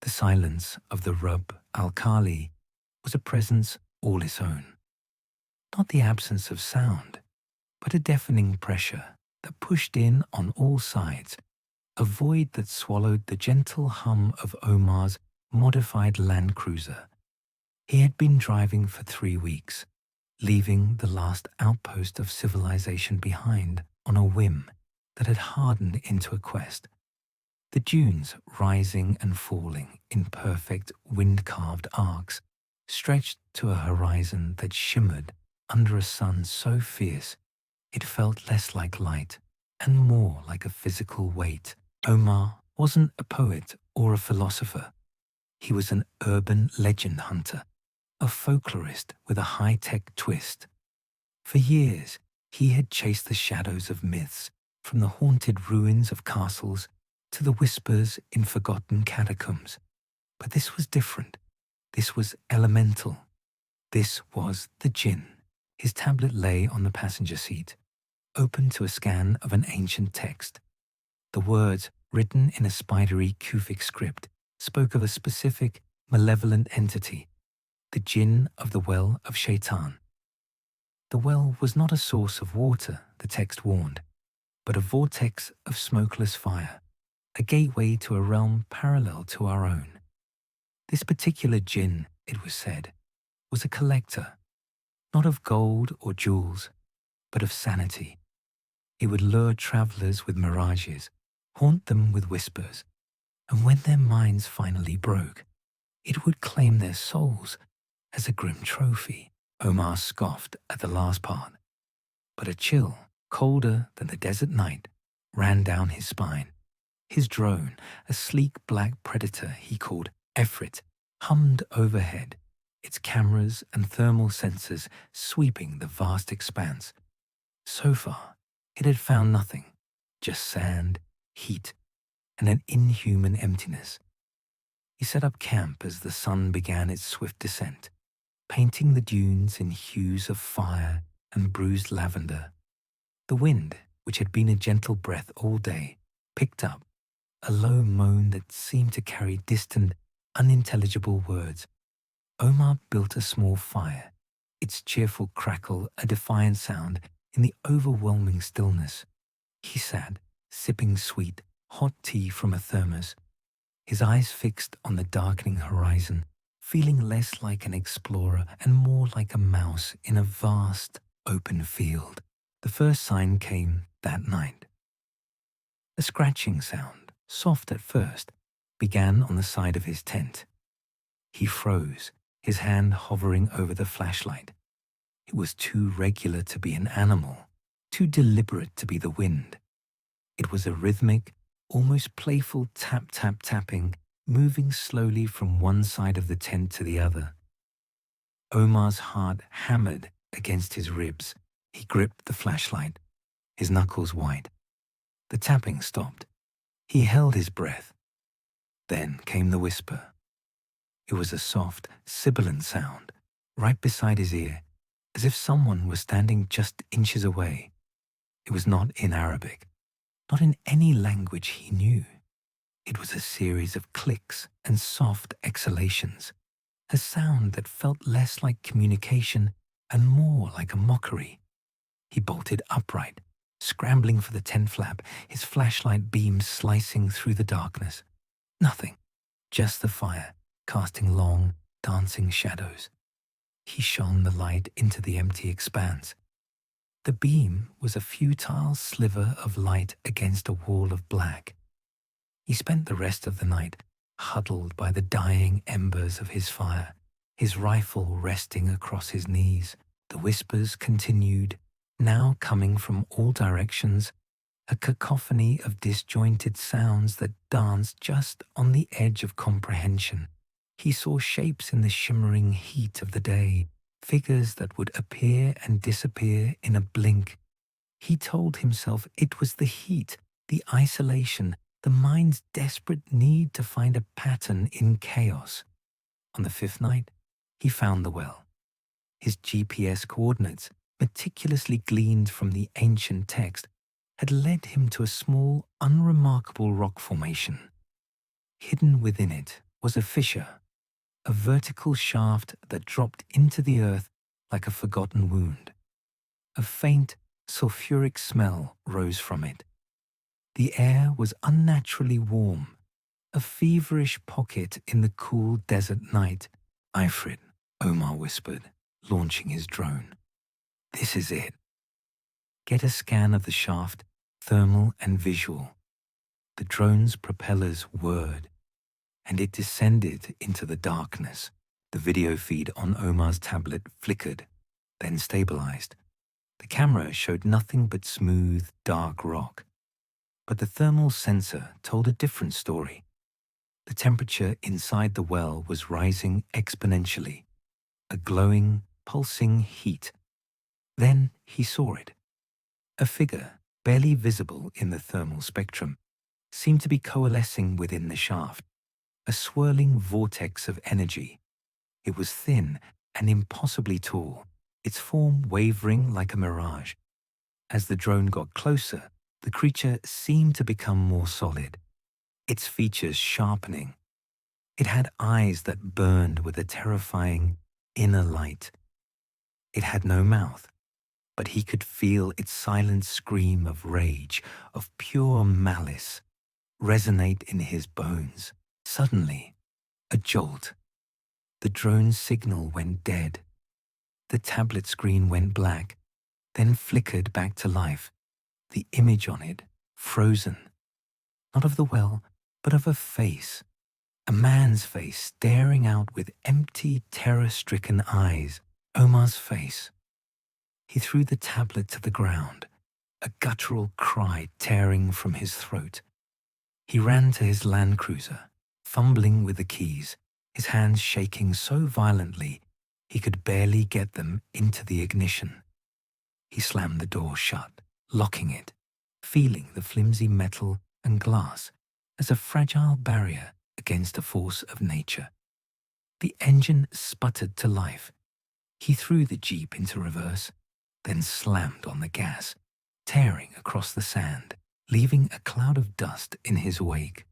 The silence of the Rub al Khali was a presence all its own. Not the absence of sound, but a deafening pressure that pushed in on all sides, a void that swallowed the gentle hum of Omar's modified Land Cruiser. He had been driving for 3 weeks, leaving the last outpost of civilization behind on a whim that had hardened into a quest. The dunes, rising and falling in perfect wind-carved arcs, stretched to a horizon that shimmered under a sun so fierce it felt less like light and more like a physical weight. Omar wasn't a poet or a philosopher. He was an urban legend hunter, a folklorist with a high-tech twist. For years, he had chased the shadows of myths, from the haunted ruins of castles to the whispers in forgotten catacombs. But this was different. This was elemental. This was the Djinn. His tablet lay on the passenger seat, open to a scan of an ancient text. The words, written in a spidery Kufic script, spoke of a specific, malevolent entity, the Djinn of the Well of Shaytan. The well was not a source of water, the text warned, but a vortex of smokeless fire, a gateway to a realm parallel to our own. This particular Djinn, it was said, was a collector, not of gold or jewels, but of sanity. He would lure travelers with mirages, haunt them with whispers, and when their minds finally broke, it would claim their souls as a grim trophy. Omar scoffed at the last part, but a chill, colder than the desert night, ran down his spine. His drone, a sleek black predator he called Efrit, hummed overhead, its cameras and thermal sensors sweeping the vast expanse. So far, it had found nothing, just sand, heat, and an inhuman emptiness. He set up camp as the sun began its swift descent, painting the dunes in hues of fire and bruised lavender. The wind, which had been a gentle breath all day, picked up, a low moan that seemed to carry distant, unintelligible words. Omar built a small fire, its cheerful crackle a defiant sound in the overwhelming stillness. He sat, sipping sweet, hot tea from a thermos, his eyes fixed on the darkening horizon, feeling less like an explorer and more like a mouse in a vast, open field. The first sign came that night. A scratching sound, soft at first, began on the side of his tent. He froze, his hand hovering over the flashlight. It was too regular to be an animal, too deliberate to be the wind. It was a rhythmic, almost playful tap-tap-tapping, moving slowly from one side of the tent to the other. Omar's heart hammered against his ribs. He gripped the flashlight, his knuckles white. The tapping stopped. He held his breath. Then came the whisper. It was a soft, sibilant sound, right beside his ear, as if someone was standing just inches away. It was not in Arabic, not in any language he knew. It was a series of clicks and soft exhalations, a sound that felt less like communication and more like a mockery. He bolted upright, scrambling for the tent flap, his flashlight beam slicing through the darkness. Nothing, just the fire, casting long, dancing shadows. He shone the light into the empty expanse. The beam was a futile sliver of light against a wall of black. He spent the rest of the night huddled by the dying embers of his fire, his rifle resting across his knees. The whispers continued, now coming from all directions, a cacophony of disjointed sounds that danced just on the edge of comprehension. He saw shapes in the shimmering heat of the day, figures that would appear and disappear in a blink. He told himself it was the heat, the isolation, the mind's desperate need to find a pattern in chaos. On the 5th night, he found the well. His GPS coordinates, meticulously gleaned from the ancient text, had led him to a small, unremarkable rock formation. Hidden within it was a fissure, a vertical shaft that dropped into the earth like a forgotten wound. A faint, sulphuric smell rose from it. The air was unnaturally warm, a feverish pocket in the cool desert night. "Ifrit," Omar whispered, launching his drone. "This is it." Get a scan of the shaft, thermal and visual. The drone's propellers whirred, and it descended into the darkness. The video feed on Omar's tablet flickered, then stabilized. The camera showed nothing but smooth, dark rock. But the thermal sensor told a different story. The temperature inside the well was rising exponentially, a glowing, pulsing heat. Then he saw it. A figure, barely visible in the thermal spectrum, seemed to be coalescing within the shaft, a swirling vortex of energy. It was thin and impossibly tall, its form wavering like a mirage. As the drone got closer, the creature seemed to become more solid, its features sharpening. It had eyes that burned with a terrifying inner light. It had no mouth, but he could feel its silent scream of rage, of pure malice, resonate in his bones. Suddenly, a jolt. The drone's signal went dead. The tablet screen went black, then flickered back to life, the image on it frozen. Not of the well, but of a face. A man's face staring out with empty, terror-stricken eyes. Omar's face. He threw the tablet to the ground, a guttural cry tearing from his throat. He ran to his Land Cruiser, fumbling with the keys, his hands shaking so violently he could barely get them into the ignition. He slammed the door shut, locking it, feeling the flimsy metal and glass as a fragile barrier against a force of nature. The engine sputtered to life. He threw the Jeep into reverse, then slammed on the gas, tearing across the sand, leaving a cloud of dust in his wake.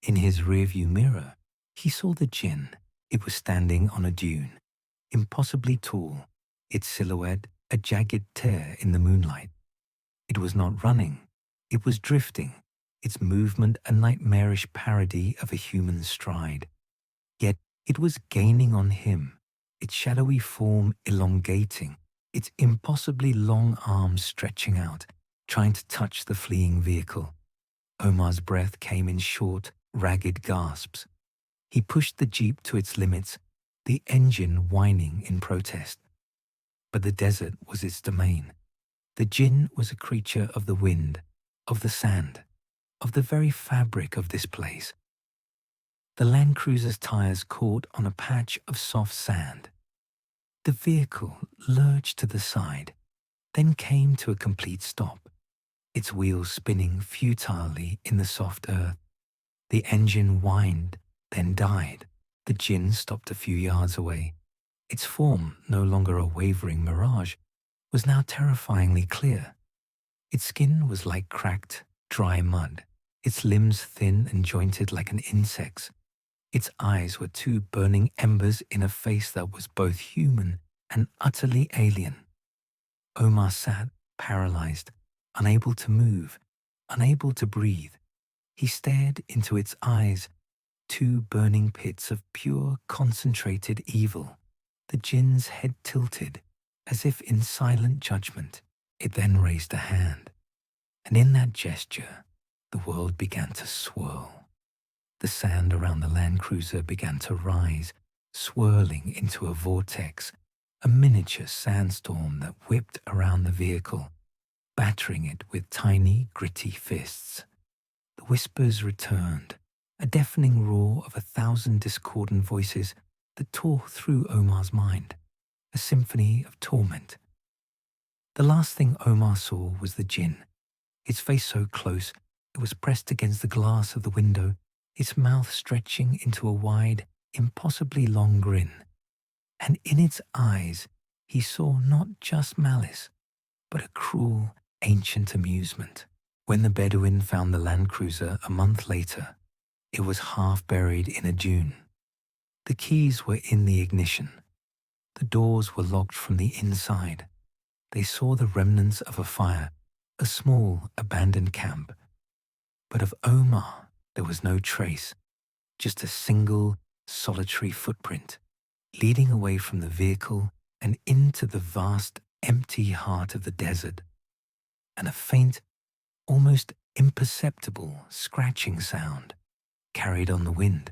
In his rearview mirror, he saw the Djinn. It was standing on a dune, impossibly tall, its silhouette a jagged tear in the moonlight. It was not running, it was drifting, its movement a nightmarish parody of a human stride. Yet it was gaining on him, its shadowy form elongating, its impossibly long arms stretching out, trying to touch the fleeing vehicle. Omar's breath came in short, ragged gasps. He pushed the Jeep to its limits, the engine whining in protest. But the desert was its domain. The Djinn was a creature of the wind, of the sand, of the very fabric of this place. The Land Cruiser's tires caught on a patch of soft sand. The vehicle lurched to the side, then came to a complete stop, its wheels spinning futilely in the soft earth. The engine whined, then died. The Djinn stopped a few yards away. Its form, no longer a wavering mirage, was now terrifyingly clear. Its skin was like cracked, dry mud, its limbs thin and jointed like an insect's. Its eyes were two burning embers in a face that was both human and utterly alien. Omar sat, paralyzed, unable to move, unable to breathe. He stared into its eyes, two burning pits of pure, concentrated evil. The Djinn's head tilted, as if in silent judgment. It then raised a hand, and in that gesture, the world began to swirl. The sand around the Land Cruiser began to rise, swirling into a vortex, a miniature sandstorm that whipped around the vehicle, battering it with tiny, gritty fists. The whispers returned, a deafening roar of 1,000 discordant voices that tore through Omar's mind, a symphony of torment. The last thing Omar saw was the Djinn, its face so close it was pressed against the glass of the window, its mouth stretching into a wide, impossibly long grin. And in its eyes he saw not just malice, but a cruel, ancient amusement. When the Bedouin found the Land Cruiser a month later, It was half buried in a dune. The keys were in the ignition. The doors were locked from the inside. They saw the remnants of a fire, a small, abandoned camp. But of Omar, there was no trace, just a single, solitary footprint, leading away from the vehicle and into the vast, empty heart of the desert, and a faint, almost imperceptible scratching sound carried on the wind.